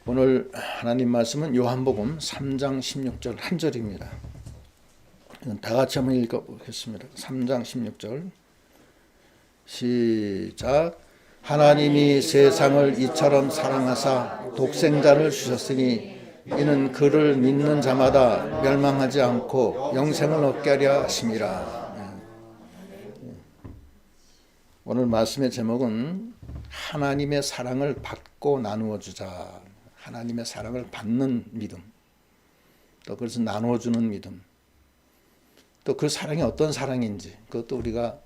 오늘 하나님 말씀은 요한복음 3장 16절 한 절입니다. 다 같이 한번 읽어보겠습니다. 3장 16절 시작. 하나님이 세상을 이처럼 사랑하사 독생자를 주셨으니 이는 그를 믿는 자마다 멸망하지 않고 영생을 얻게 하려 하심이라. 오늘 말씀의 제목은 하나님의 사랑을 받고 나누어 주자. 하나님의 사랑을 받는 믿음, 또 그래서 나누어 주는 믿음, 또 그 사랑이 어떤 사랑인지 그것도 우리가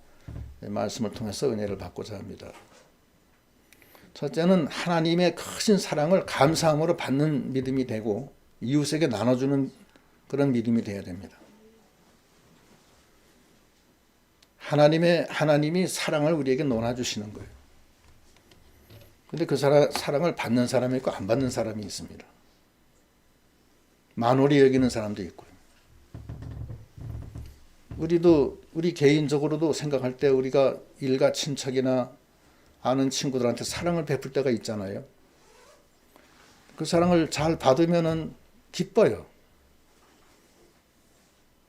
말씀을 통해서 은혜를 받고자 합니다. 첫째는 하나님의 크신 사랑을 감사함으로 받는 믿음이 되고 이웃에게 나눠주는 그런 믿음이 되어야 됩니다. 하나님이 사랑을 우리에게 논아주시는 거예요. 근데 그 사랑을 받는 사람이 있고 안 받는 사람이 있습니다. 만홀히 여기는 사람도 있고요. 우리 개인적으로도 생각할 때 우리가 일가 친척이나 아는 친구들한테 사랑을 베풀 때가 있잖아요. 그 사랑을 잘 받으면은 기뻐요.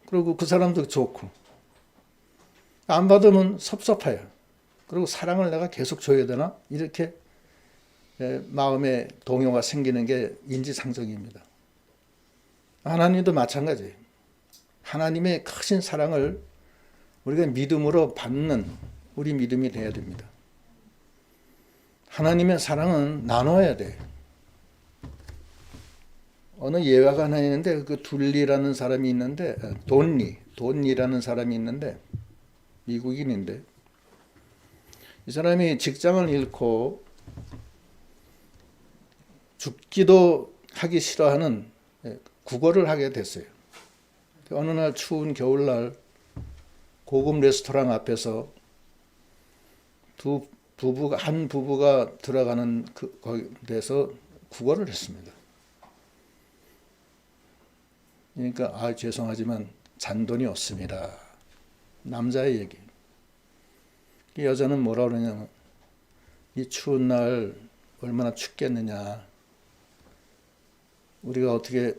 그리고 그 사람도 좋고, 안 받으면 섭섭해요. 그리고 사랑을 내가 계속 줘야 되나? 이렇게 마음에 동요가 생기는 게 인지상정입니다. 하나님도 마찬가지예요. 하나님의 크신 사랑을 우리가 믿음으로 받는 우리 믿음이 되어야 됩니다. 하나님의 사랑은 나눠야 돼요. 어느 예화가 하나 있는데 그 둘리라는 사람이 있는데 돈리라는 사람이 있는데 미국인인데 이 사람이 직장을 잃고 죽기도 하기 싫어하는 구걸을 하게 됐어요. 어느 날 추운 겨울날 고급 레스토랑 앞에서 한 부부가 들어가는 거기에서 구걸을 했습니다. 그러니까 죄송하지만 잔돈이 없습니다. 남자의 얘기. 여자는 뭐라 그러냐면 이 추운 날 얼마나 춥겠느냐. 우리가 어떻게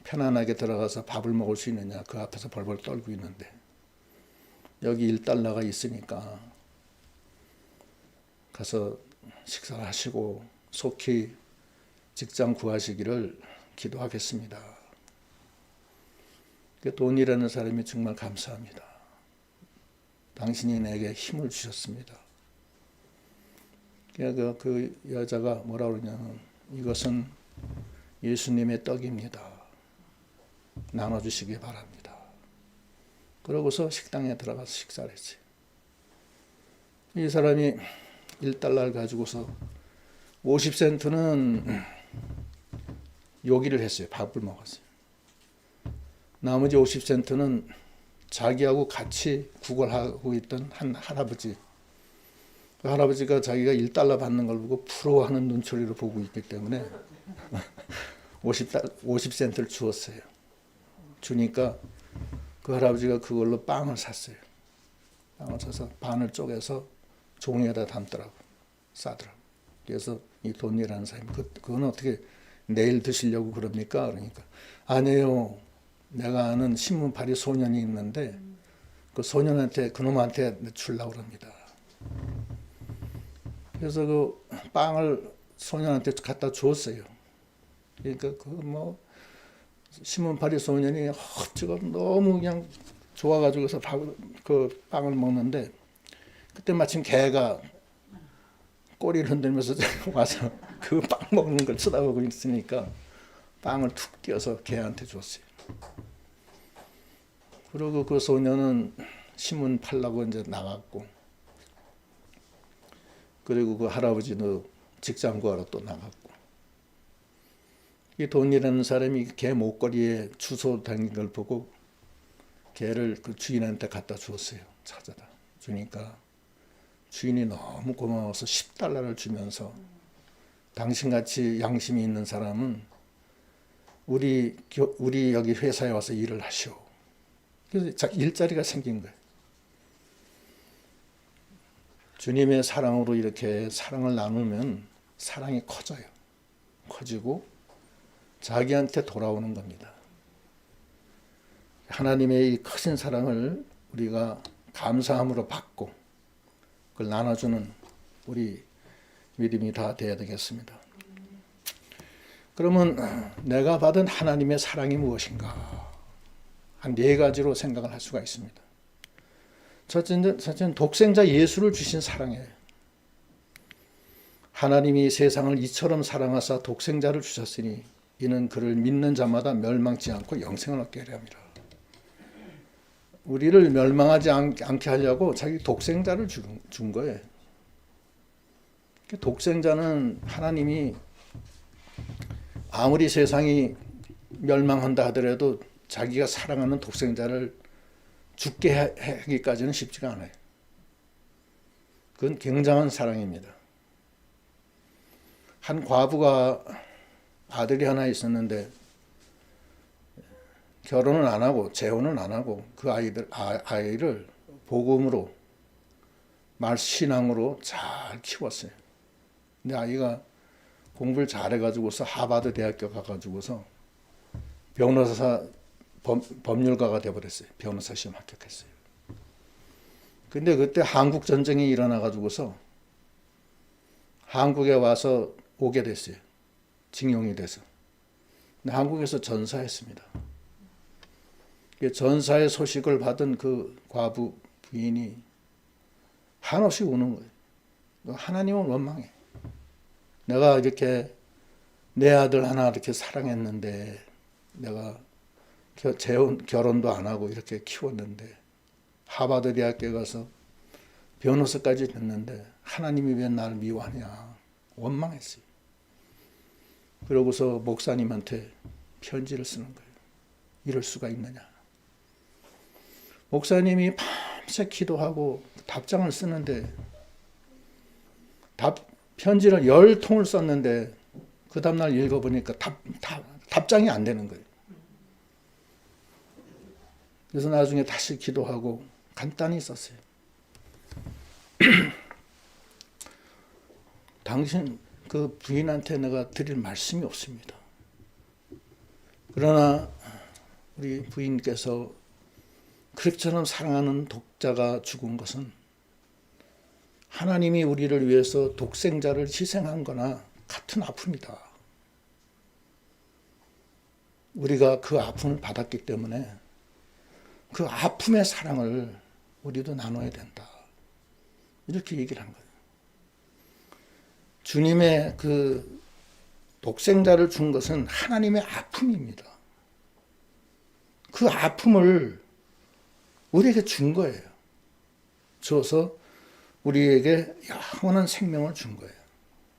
편안하게 들어가서 밥을 먹을 수 있느냐. 그 앞에서 벌벌 떨고 있는데 여기 $1가 있으니까 가서 식사를 하시고 속히 직장 구하시기를 기도하겠습니다. 돈이라는 사람이 정말 감사합니다. 당신이 내게 힘을 주셨습니다. 그 여자가 뭐라 그러냐면 이것은 예수님의 떡입니다. 나눠주시기 바랍니다. 그러고서 식당에 들어가서 식사를 했어요. 이 사람이 $1를 가지고서 50센트는 요기를 했어요. 밥을 먹었어요. 나머지 50센트는 자기하고 같이 구걸하고 있던 한 할아버지. 그 할아버지가 자기가 $1 받는 걸 보고 부러워하는 눈초리로 보고 있기 때문에 50센트를 주었어요. 주니까 그 할아버지가 그걸로 빵을 샀어요. 빵을 사서 반을 쪼개서 종이에다 담더라고. 싸더라고. 그래서 이 돈이라는 사람이 그건 어떻게 내일 드시려고 그럽니까? 그러니까 아니에요. 내가 아는 신문파리 소년이 있는데 그 소년한테 그놈한테 주려고 그럽니다. 그래서 그 빵을 소년한테 갖다 주었어요. 그러니까 신문파리 소년이 지금 너무 그냥 좋아가지고서 그 빵을 먹는데 그때 마침 개가 꼬리를 흔들면서 와서 그 빵 먹는 걸 쳐다보고 있으니까 빵을 툭 띄어서 개한테 줬어요. 그리고 그 소년은 신문 팔라고 이제 나갔고, 그리고 그 할아버지도 직장 구하러 또 나갔고, 이 돈이라는 사람이 개 목걸이에 주소 다닌 걸 보고 개를 그 주인한테 갖다 주었어요. 찾아다 주니까 주인이 너무 고마워서 $10를 주면서 당신같이 양심이 있는 사람은 우리 여기 회사에 와서 일을 하시오. 그래서 일자리가 생긴 거예요. 주님의 사랑으로 이렇게 사랑을 나누면 사랑이 커져요. 커지고 자기한테 돌아오는 겁니다. 하나님의 이 크신 사랑을 우리가 감사함으로 받고 그걸 나눠주는 우리 믿음이 다 돼야 되겠습니다. 그러면 내가 받은 하나님의 사랑이 무엇인가? 한 네 가지로 생각을 할 수가 있습니다. 첫째는 독생자 예수를 주신 사랑이에요. 하나님이 세상을 이처럼 사랑하사 독생자를 주셨으니 이는 그를 믿는 자마다 멸망치 않고 영생을 얻게 하려 함이라. 우리를 멸망하지 않게 하려고 자기 독생자를 준 거예요. 독생자는 하나님이 아무리 세상이 멸망한다 하더라도 자기가 사랑하는 독생자를 죽게 하기까지는 쉽지가 않아요. 그건 굉장한 사랑입니다. 한 과부가 아들이 하나 있었는데 결혼을 안 하고 재혼은 안 하고 그 아이를 복음으로 신앙으로 잘 키웠어요. 근데 아이가 공부를 잘해가지고서 하버드 대학교 가가지고서 변호사 법률가가 돼버렸어요. 변호사 시험 합격했어요. 근데 그때 한국 전쟁이 일어나가지고서 한국에 와서 오게 됐어요. 징용이 돼서. 근데 한국에서 전사했습니다. 전사의 소식을 받은 그 과부 부인이 한없이 우는 거예요. 하나님은 원망해. 내가 이렇게 내 아들 하나 이렇게 사랑했는데 내가 결혼도 안 하고 이렇게 키웠는데 하버드 대학교에 가서 변호사까지 됐는데 하나님이 왜 나를 미워하냐 원망했어요. 그러고서 목사님한테 편지를 쓰는 거예요. 이럴 수가 있느냐. 목사님이 밤새 기도하고 답장을 쓰는데 편지를 10통을 썼는데 그 다음날 읽어보니까 답장이 안 되는 거예요. 그래서 나중에 다시 기도하고 간단히 썼어요. 당신 그 부인한테 내가 드릴 말씀이 없습니다. 그러나 우리 부인께서 그렇게처럼 사랑하는 독자가 죽은 것은 하나님이 우리를 위해서 독생자를 희생한 거나 같은 아픔이다. 우리가 그 아픔을 받았기 때문에 그 아픔의 사랑을 우리도 나눠야 된다. 이렇게 얘기를 한 거예요. 주님의 그 독생자를 준 것은 하나님의 아픔입니다. 그 아픔을 우리에게 준 거예요. 줘서 우리에게 영원한 생명을 준 거예요.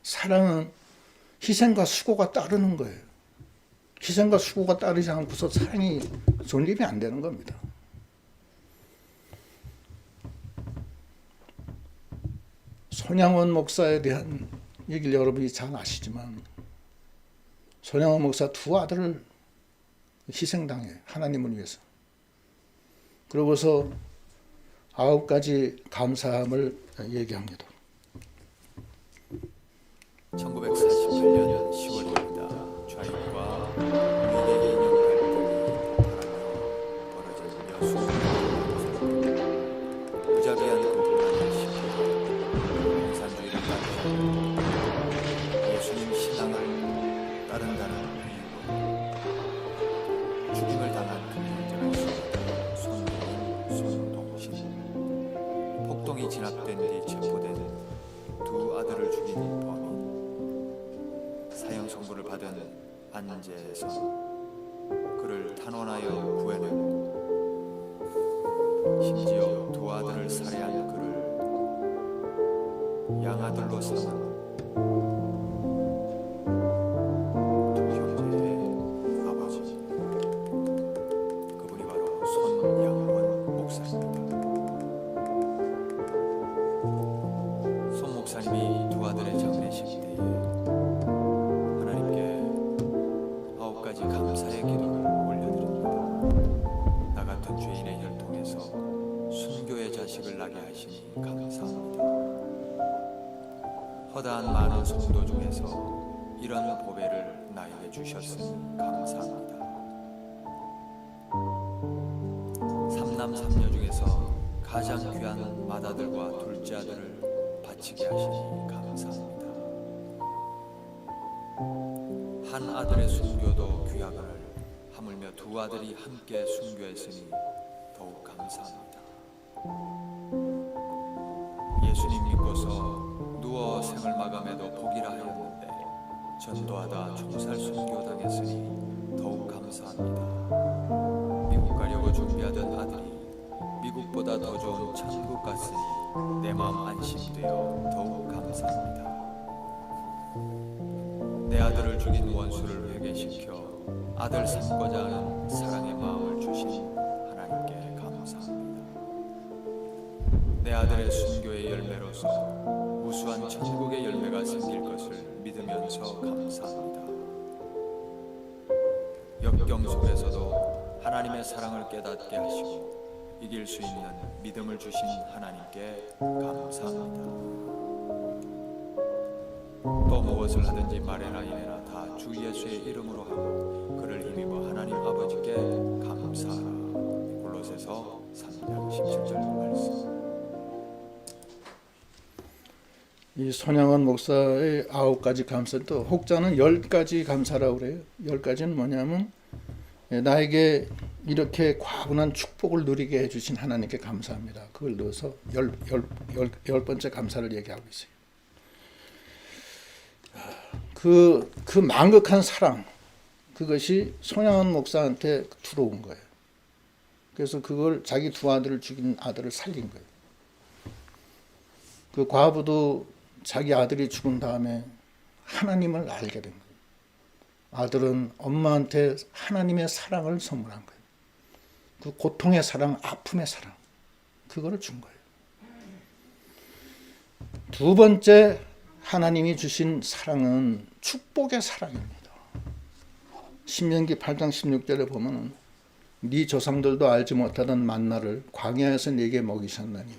사랑은 희생과 수고가 따르는 거예요. 희생과 수고가 따르지 않고서 사랑이 존립이 안 되는 겁니다. 손양원 목사에 대한 얘기를 여러분이 잘 아시지만 손양원 목사 두 아들을 희생당해 하나님을 위해서. 그러고서 9가지 감사함을 얘기합니다. 1948년 10월입니다. 좌익과 우익의 이념 갈등이 바라며 벌어진 여수 무자비한 고통을 시켜 공산주의를 따르고 예수님 신앙을 따른다는 이유로 죽임을 당한 금년자가 손동신 폭동이 진압된 뒤 체포된 두 아들을 죽인 범인 사형 선고를 받은 안재선 그를 탄원하여 구해내고 심지어 두 아들을 살해한 그를 양아들로 삼은 두 형제의 아버지 그분이 바로 손양원 목사입니다. 손 목사님이 두 아들의 장례식 때에 하나님께 9가지 감사의 기도를 올려드립니다. 나 같은 죄인의 혈통에서 순교의 자식을 낳게 하시니 감사합니다. 허다한 많은 성도 중에서 이런 보배를 나에게 주셨으니 감사합니다. 삼남 삼녀 중에서 가장 귀한 맏아들과 둘째 아들을 바치게 하시니 감사합니다. 한 아들의 순교도 귀하거늘 하물며 두 아들이 함께 순교했으니 더욱 감사합니다. 예수님 믿고서 누워 생을 마감해도 복이라 하였는데 전도하다 총살 순교당했으니 더욱 감사합니다. 미국 가려고 준비하던 아들이 미국보다 더 좋은 천국 갔으니 내 마음 안심되어 더욱 감사합니다. 내 아들을 죽인 원수를 회개시켜 아들 삼고자 하는 사랑의 마음을 주신 하나님께 감사합니다. 내 아들의 순교의 열매로서 우수한 천국의 열매가 생길 것을 믿으면서 감사합니다. 역경 속에서도 하나님의 사랑을 깨닫게 하시고 이길 수 있는 믿음을 주신 하나님께 감사합니다. 또 무엇을 하든지 말에나 이내나 다 주 예수의 이름으로 하고 그를 힘입어 하나님 아버지께 감사하라. 골로새서 3장 17절 말씀. 이 손양원 목사의 9가지 감사, 또 혹자는 10가지 감사라고 그래요. 10가지는 뭐냐면 나에게 이렇게 과분한 축복을 누리게 해주신 하나님께 감사합니다. 그걸 넣어서 열 번째 감사를 얘기하고 있어요. 그 망극한 사랑, 그것이 손양원 목사한테 들어온 거예요. 그래서 그걸 자기 두 아들을 죽인 아들을 살린 거예요. 그 과부도 자기 아들이 죽은 다음에 하나님을 알게 된 거예요. 아들은 엄마한테 하나님의 사랑을 선물한 거예요. 그 고통의 사랑, 아픔의 사랑, 그거를 준 거예요. 두 번째 하나님이 주신 사랑은 축복의 사랑입니다. 신명기 8장 16절에 보면 네 조상들도 알지 못하던 만나를 광야에서 네게 먹이셨나니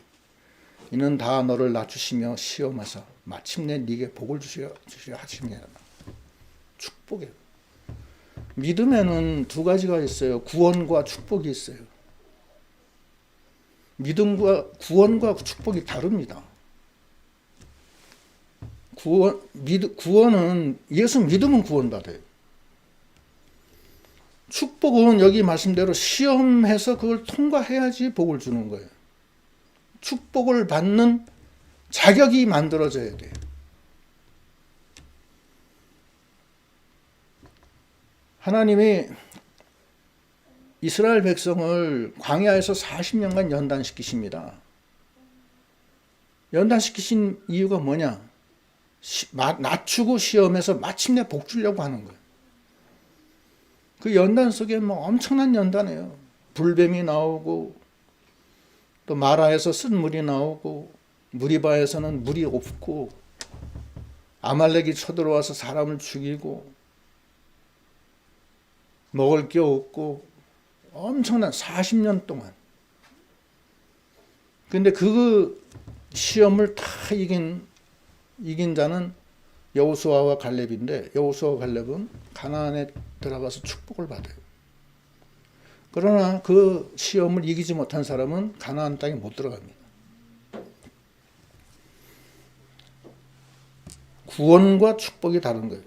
이는 다 너를 낮추시며 시험하사 마침내 네게 복을 주시려 하심이라. 축복이에요. 믿음에는 두 가지가 있어요. 구원과 축복이 있어요. 구원과 축복이 다릅니다. 구원은 예수 믿으면 구원받아요. 축복은 여기 말씀대로 시험해서 그걸 통과해야지 복을 주는 거예요. 축복을 받는 자격이 만들어져야 돼요. 하나님이 이스라엘 백성을 광야에서 40년간 연단시키십니다. 연단시키신 이유가 뭐냐? 낮추고 시험해서 마침내 복 주려고 하는 거예요. 그 연단 속에 뭐 엄청난 연단이에요. 불뱀이 나오고 또 마라에서 쓴 물이 나오고 무리바에서는 물이 없고 아말렉이 쳐들어와서 사람을 죽이고 먹을 게 없고 엄청난 40년 동안. 근데 그 시험을 다 이긴 자는 여호수아와 갈렙인데 여호수아와 갈렙은 가나안에 들어가서 축복을 받아요. 그러나 그 시험을 이기지 못한 사람은 가나안 땅에 못 들어갑니다. 구원과 축복이 다른 거예요.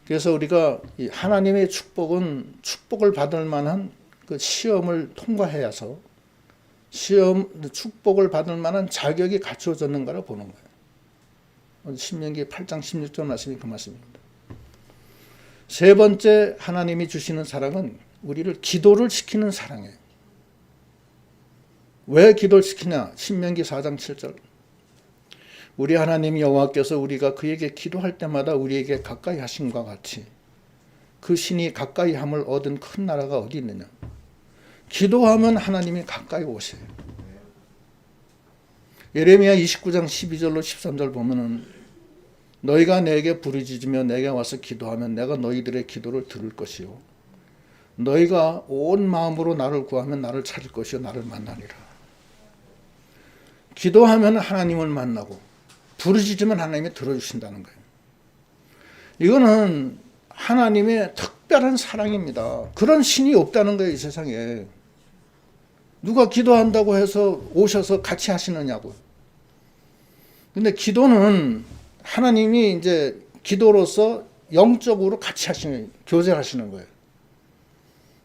그래서 우리가 하나님의 축복은 축복을 받을 만한 그 시험을 통과해야서 축복을 받을 만한 자격이 갖추어졌는가를 보는 거예요. 신명기 8장 16절 말씀이 그 말씀입니다. 세 번째 하나님이 주시는 사랑은 우리를 기도를 시키는 사랑이에요. 왜 기도를 시키냐? 신명기 4장 7절. 우리 하나님 여호와께서 우리가 그에게 기도할 때마다 우리에게 가까이 하심과 같이 그 신이 가까이 함을 얻은 큰 나라가 어디 있느냐? 기도하면 하나님이 가까이 오세요. 예레미야 29장 12절로 13절 보면은 너희가 내게 부르짖으며 내게 와서 기도하면 내가 너희들의 기도를 들을 것이요 너희가 온 마음으로 나를 구하면 나를 찾을 것이요 나를 만나리라. 기도하면 하나님을 만나고 부르짖으면 하나님이 들어주신다는 거예요. 이거는 하나님의 특별한 사랑입니다. 그런 신이 없다는 거예요, 이 세상에. 누가 기도한다고 해서 오셔서 같이 하시느냐고. 근데 기도는 하나님이 이제 기도로서 영적으로 같이 하시는, 교제하시는 거예요.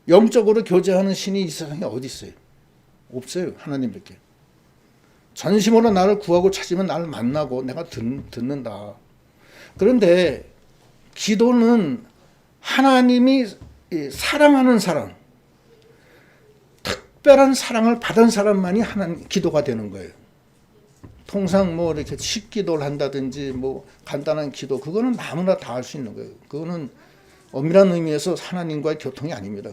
영적으로 교제하는 신이 이 세상에 어디 있어요? 없어요. 하나님밖에. 전심으로 나를 구하고 찾으면 나를 만나고 내가 듣는다. 그런데 기도는 하나님이 사랑하는 사람, 특별한 사랑을 받은 사람만이 하나님 기도가 되는 거예요. 통상 뭐 이렇게 식기도를 한다든지 뭐 간단한 기도, 그거는 아무나 다 할 수 있는 거예요. 그거는 엄밀한 의미에서 하나님과의 교통이 아닙니다.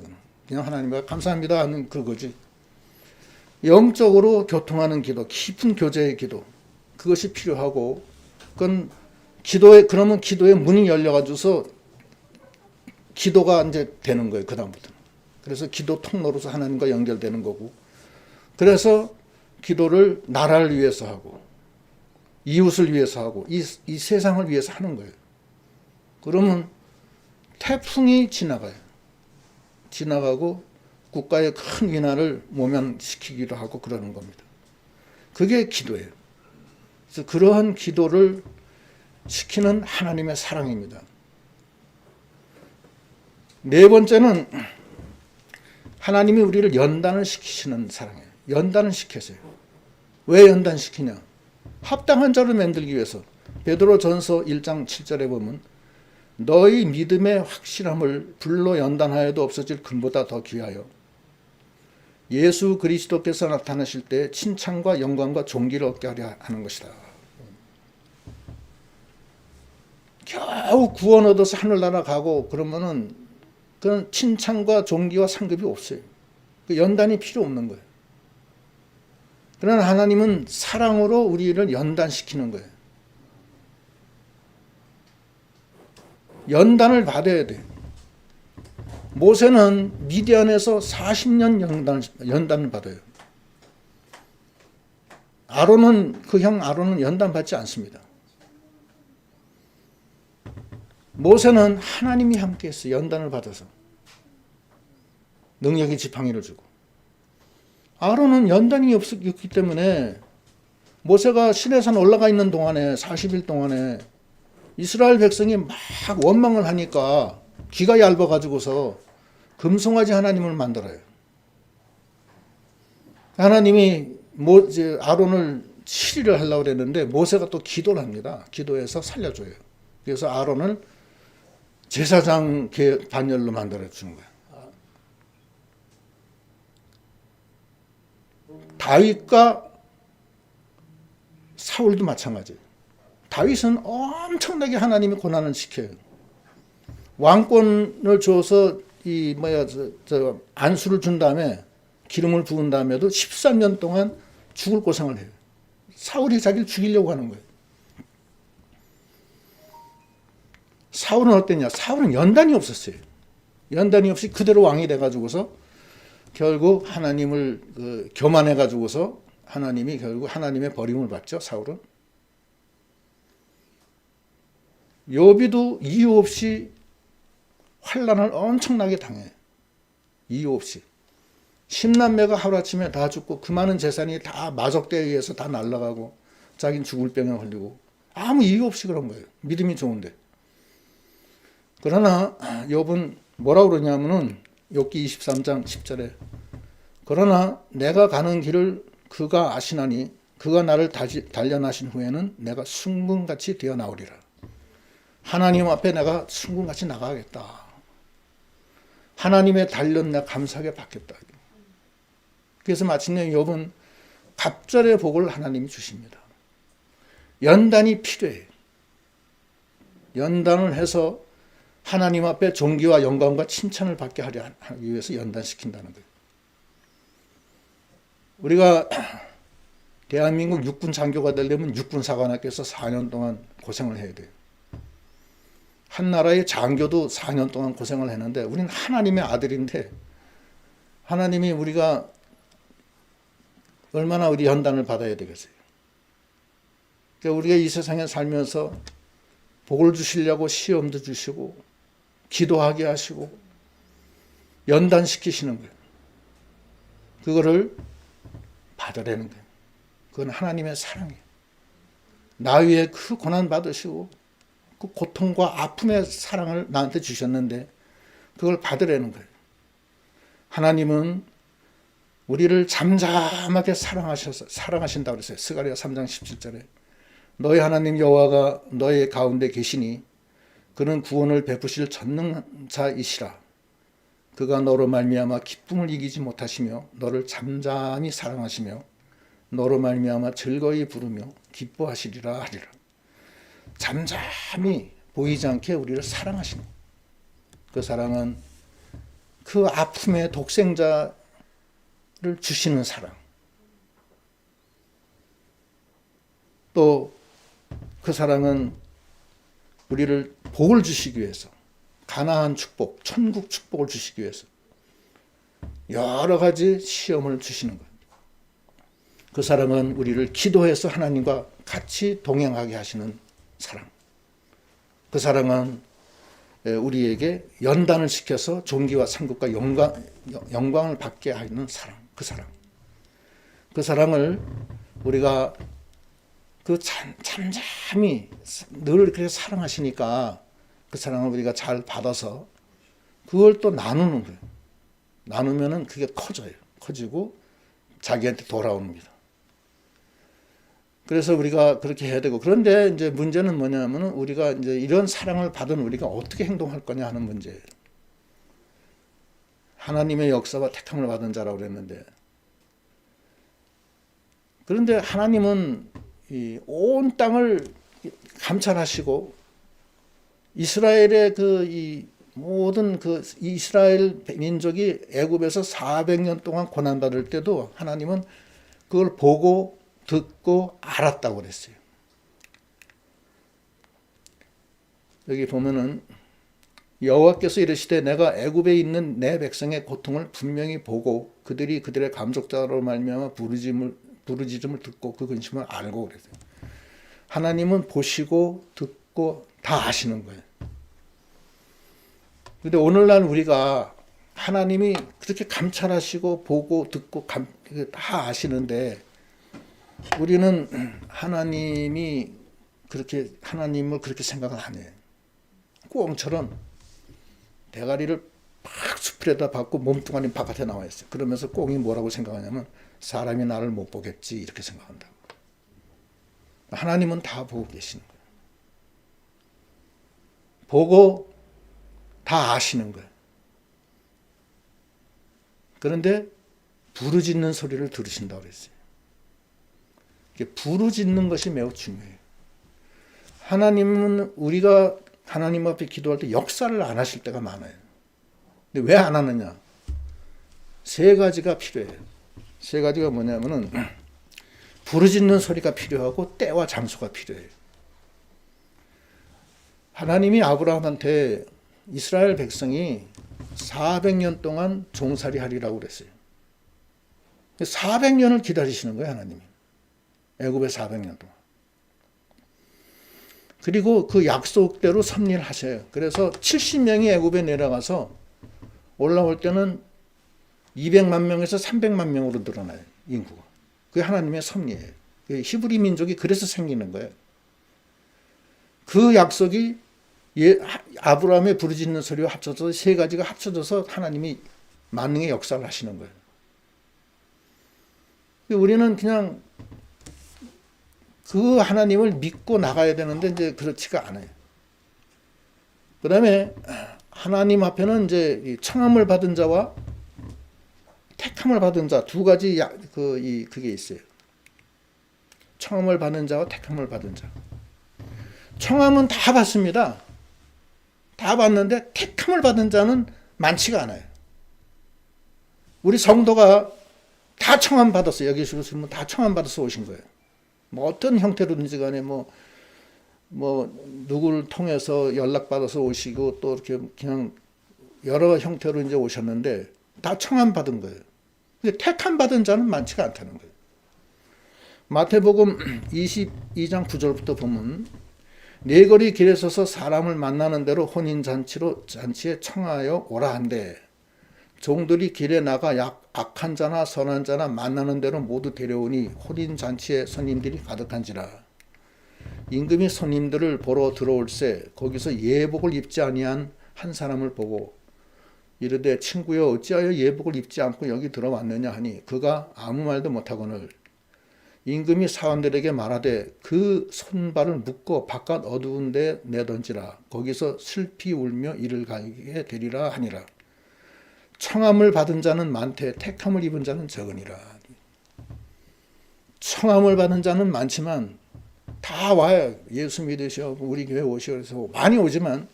그냥 하나님과 감사합니다 하는 그거지. 영적으로 교통하는 기도, 깊은 교제의 기도, 그것이 필요하고, 그건 그러면 기도의 문이 열려가지고서 기도가 이제 되는 거예요. 그다음부터는. 그래서 기도 통로로서 하나님과 연결되는 거고, 그래서 기도를 나라를 위해서 하고, 이웃을 위해서 하고, 이 세상을 위해서 하는 거예요. 그러면 태풍이 지나가요. 지나가고 국가의 큰 위난을 모면시키기도 하고 그러는 겁니다. 그게 기도예요. 그래서 그러한 기도를 시키는 하나님의 사랑입니다. 네 번째는 하나님이 우리를 연단을 시키시는 사랑이에요. 연단을 시켜서요. 왜 연단시키냐? 합당한 자를 만들기 위해서. 베드로전서 1장 7절에 보면 너희 믿음의 확실함을 불로 연단하여도 없어질 금보다 더 귀하여 예수 그리스도께서 나타나실 때 칭찬과 영광과 존귀를 얻게 하려 하는 것이다. 겨우 구원 얻어서 하늘나라 가고 그러면은 그런 칭찬과 존귀와 상급이 없어요. 그 연단이 필요 없는 거예요. 그러나 하나님은 사랑으로 우리를 연단시키는 거예요. 연단을 받아야 돼. 모세는 미디안에서 40년 연단을 받아요. 그 형 아론은 연단받지 않습니다. 모세는 하나님이 함께했어요. 연단을 받아서. 능력의 지팡이를 주고. 아론은 연단이 없기 때문에 모세가 시내산 올라가 있는 동안에 40일 동안에 이스라엘 백성이 막 원망을 하니까 귀가 얇아가지고서 금송아지 하나님을 만들어요. 하나님이 아론을 치리를 하려고 그랬는데 모세가 또 기도를 합니다. 기도해서 살려줘요. 그래서 아론을 제사장 반열로 만들어 주는 거예요. 다윗과 사울도 마찬가지예요. 다윗은 엄청나게 하나님이 고난을 시켜요. 왕권을 줘서 안수를 준 다음에 기름을 부은 다음에도 13년 동안 죽을 고생을 해요. 사울이 자기를 죽이려고 하는 거예요. 사울은 어땠냐? 사울은 연단이 없었어요. 연단이 없이 그대로 왕이 돼가지고서 결국 하나님을 교만해가지고서 하나님이 결국 하나님의 버림을 받죠. 사울은. 욥이도 이유 없이 환난을 엄청나게 당해. 이유 없이. 10남매가 하루아침에 다 죽고 그 많은 재산이 다 마적대에 의해서 다 날아가고 자기는 죽을 병에 걸리고 아무 이유 없이 그런 거예요. 믿음이 좋은데. 그러나 욥은 뭐라고 그러냐면은 욥기 23장 10절에 그러나 내가 가는 길을 그가 아시나니 그가 나를 단련하신 후에는 내가 순금같이 되어 나오리라. 하나님 앞에 내가 순금같이 나가겠다. 하나님의 단련 내가 감사하게 받겠다. 그래서 마침내 욥은 갑절의 복을 하나님이 주십니다. 연단이 필요해요. 연단을 해서 하나님 앞에 존귀와 영광과 칭찬을 받게 하기 위해서 연단시킨다는 거예요. 우리가 대한민국 육군 장교가 되려면 육군사관학교에서 4년 동안 고생을 해야 돼요. 한 나라의 장교도 4년 동안 고생을 했는데 우리는 하나님의 아들인데 하나님이 우리가 얼마나 우리 연단을 받아야 되겠어요. 그러니까 우리가 이 세상에 살면서 복을 주시려고 시험도 주시고 기도하게 하시고 연단시키시는 거예요. 그거를 받으라는 거예요. 그건 하나님의 사랑이에요. 나 위에 그 고난 받으시고 그 고통과 아픔의 사랑을 나한테 주셨는데 그걸 받으라는 거예요. 하나님은 우리를 잠잠하게 사랑하신다고 그랬어요. 스가랴 3장 17절에 너희 하나님 여호와가 너희 가운데 계시니 그는 구원을 베푸실 전능자이시라. 그가 너로 말미암아 기쁨을 이기지 못하시며 너를 잠잠히 사랑하시며 너로 말미암아 즐거이 부르며 기뻐하시리라 하리라. 잠잠히 보이지 않게 우리를 사랑하시는 그 사랑은 그 아픔의 독생자를 주시는 사랑. 또 그 사랑은 우리를 복을 주시기 위해서 가나안 축복, 천국 축복을 주시기 위해서 여러 가지 시험을 주시는 거예요. 그 사랑은 우리를 기도해서 하나님과 같이 동행하게 하시는 사랑. 그 사랑은 우리에게 연단을 시켜서 존귀와 상급과 영광을 받게 하는 사랑. 그 사랑. 그 사랑을 우리가 그 잠잠히 늘 그렇게 사랑하시니까 그 사랑을 우리가 잘 받아서 그걸 또 나누는 거예요. 나누면은 그게 커져요. 커지고 자기한테 돌아옵니다. 그래서 우리가 그렇게 해야 되고, 그런데 이제 문제는 뭐냐면은 우리가 이제 이런 사랑을 받은 우리가 어떻게 행동할 거냐 하는 문제예요. 하나님의 역사와 택함을 받은 자라고 그랬는데, 그런데 하나님은 이 온 땅을 감찰하시고 이스라엘의 이 모든 이스라엘 민족이 애굽에서 400년 동안 고난받을 때도 하나님은 그걸 보고 듣고 알았다고 그랬어요. 여기 보면은 여호와께서 이르시되 내가 애굽에 있는 내 백성의 고통을 분명히 보고 그들이 그들의 감속자로 말미암아 부르짖음을 듣고 그 근심을 알고 그랬어요. 하나님은 보시고 듣고 다 아시는 거예요. 근데 오늘날 우리가 하나님이 그렇게 감찰하시고 보고 듣고 다 아시는데 우리는 하나님을 그렇게 생각을 안 해요. 꽁처럼 대가리를 팍 수풀에다 박고 몸뚱아리 바깥에 나와 있어요. 그러면서 꽁이 뭐라고 생각하냐면 사람이 나를 못 보겠지 이렇게 생각한다고. 하나님은 다 보고 계시는 거예요. 보고 다 아시는 거예요. 그런데 부르짖는 소리를 들으신다고 그랬어요. 부르짖는 것이 매우 중요해요. 하나님은 우리가 하나님 앞에 기도할 때 역사를 안 하실 때가 많아요. 근데 왜 안 하느냐? 세 가지가 필요해요. 세 가지가 뭐냐면은 부르짖는 소리가 필요하고 때와 장소가 필요해요. 하나님이 아브라함한테 이스라엘 백성이 400년 동안 종살이 하리라고 그랬어요. 400년을 기다리시는 거예요, 하나님이. 애굽에 400년 동안. 그리고 그 약속대로 섭리를 하셔요. 그래서 70명이 애굽에 내려가서 올라올 때는 200만 명에서 300만 명으로 늘어나요, 인구가. 그게 하나님의 섭리예요. 히브리 민족이 그래서 생기는 거예요. 그 약속이 아브라함의 부르짖는 소리와 합쳐서 세 가지가 합쳐져서 하나님이 만능의 역사를 하시는 거예요. 우리는 그냥 그 하나님을 믿고 나가야 되는데 이제 그렇지가 않아요. 그 다음에 하나님 앞에는 이제 청함을 받은 자와 택함을 받은 자 두 가지 그게 있어요. 청함을 받은 자와 택함을 받은 자. 청함은 다 받습니다. 다 받는데 택함을 받은 자는 많지가 않아요. 우리 성도가 다 청함 받았어요. 여기 오시면 다 청함 받아서 오신 거예요. 뭐 어떤 형태로든지 간에 뭐 누구를 통해서 연락받아서 오시고 또 이렇게 그냥 여러 형태로 이제 오셨는데 다 청함 받은 거예요. 근데 택함 받은 자는 많지가 않다는 거예요. 마태복음 22장 9절부터 보면 네거리 길에 서서 사람을 만나는 대로 잔치에 청하여 오라 한대. 종들이 길에 나가 악한 자나 선한 자나 만나는 대로 모두 데려오니 혼인잔치에 손님들이 가득한지라. 임금이 손님들을 보러 들어올세 거기서 예복을 입지 아니한 한 사람을 보고 이르되 친구여 어찌하여 예복을 입지 않고 여기 들어왔느냐 하니 그가 아무 말도 못하거늘 임금이 사원들에게 말하되 그 손발을 묶어 바깥 어두운 데 내던지라. 거기서 슬피 울며 이를 가게 되리라 하니라. 청함을 받은 자는 많되 택함을 입은 자는 적으니라. 청함을 받은 자는 많지만 다 와요. 예수 믿으시고 우리 교회 오시고 많이 오지만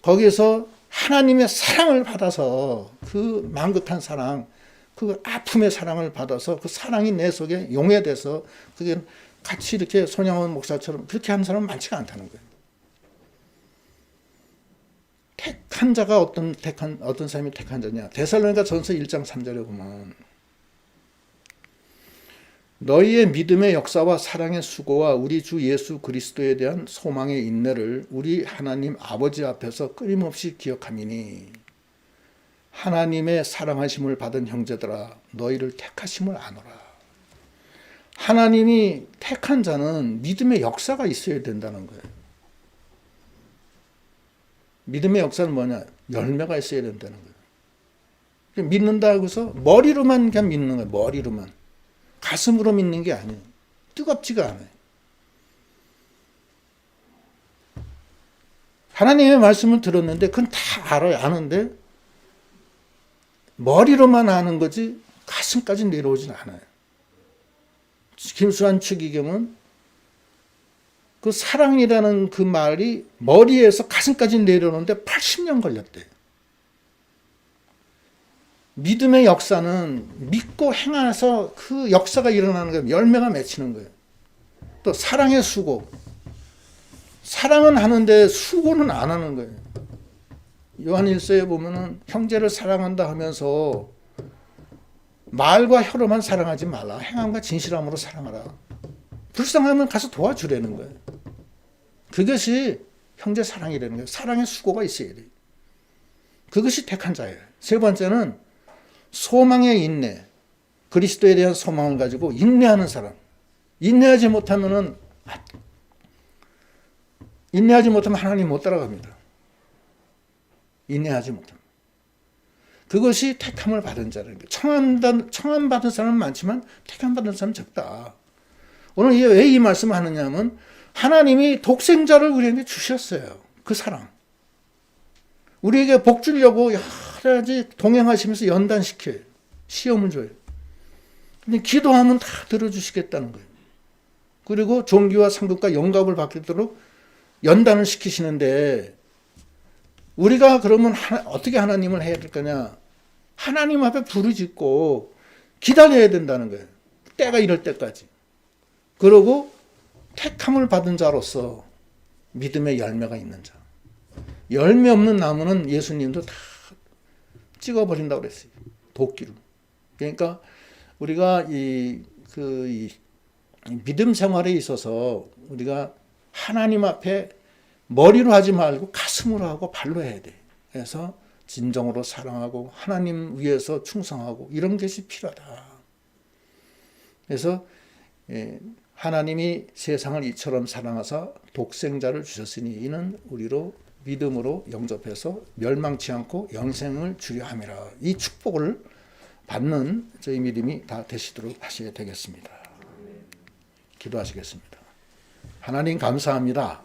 거기서 하나님의 사랑을 받아서 그 망긋한 사랑, 그 아픔의 사랑을 받아서 그 사랑이 내 속에 용해돼서 그게 같이 이렇게 손양원 목사처럼 그렇게 하는 사람은 많지가 않다는 거예요. 택한 자가 어떤 사람이 택한 자냐? 데살로니가 전서 1장 3절에 보면 너희의 믿음의 역사와 사랑의 수고와 우리 주 예수 그리스도에 대한 소망의 인내를 우리 하나님 아버지 앞에서 끊임없이 기억함이니 하나님의 사랑하심을 받은 형제들아 너희를 택하심을 아노라. 하나님이 택한 자는 믿음의 역사가 있어야 된다는 거예요. 믿음의 역사는 뭐냐? 열매가 있어야 된다는 거예요. 믿는다 하고서 머리로만 그냥 믿는 거예요. 머리로만. 가슴으로 믿는 게 아니에요. 뜨겁지가 않아요. 하나님의 말씀을 들었는데 그건 다 알아요. 아는데 머리로만 아는 거지 가슴까지 내려오진 않아요. 김수환 추기경은 그 사랑이라는 그 말이 머리에서 가슴까지 내려오는데 80년 걸렸대요. 믿음의 역사는 믿고 행해서 그 역사가 일어나는 거예요. 열매가 맺히는 거예요. 또 사랑의 수고. 사랑은 하는데 수고는 안 하는 거예요. 요한 1서에 보면은 형제를 사랑한다 하면서 말과 혀로만 사랑하지 말라. 행함과 진실함으로 사랑하라. 불쌍하면 가서 도와주라는 거예요. 그것이 형제 사랑이라는 거예요. 사랑의 수고가 있어야 돼요. 그것이 택한 자예요. 세 번째는 소망의 인내. 그리스도에 대한 소망을 가지고 인내하는 사람. 인내하지 못하면 하나님 못 따라갑니다. 인내하지 못합니다. 그것이 택함을 받은 자라는 거예요. 청함 받은 사람은 많지만 택함 받은 사람은 적다. 오늘 왜 이 말씀을 하느냐면 하나님이 독생자를 우리에게 주셨어요. 그 사랑. 우리에게 복 주려고 여러 가지 동행하시면서 연단시켜요. 시험을 줘요. 근데 기도하면 다 들어주시겠다는 거예요. 그리고 존귀와 상급과 영광을 받도록 연단을 시키시는데 우리가 그러면 어떻게 하나님을 해야 될 거냐? 하나님 앞에 부르짖고 기다려야 된다는 거예요. 때가 이럴 때까지. 그러고 택함을 받은 자로서 믿음의 열매가 있는 자. 열매 없는 나무는 예수님도 다 찍어버린다고 그랬어요. 도끼로. 그러니까 우리가 이 믿음 생활에 있어서 우리가 하나님 앞에 머리로 하지 말고 가슴으로 하고 발로 해야 돼. 그래서 진정으로 사랑하고 하나님 위해서 충성하고 이런 것이 필요하다. 그래서 하나님이 세상을 이처럼 사랑하사 독생자를 주셨으니 이는 우리로 믿음으로 영접해서 멸망치 않고 영생을 주려 함이라. 이 축복을 받는 저희 믿음이 다 되시도록 하셔야 되겠습니다. 기도하시겠습니다. 하나님 감사합니다.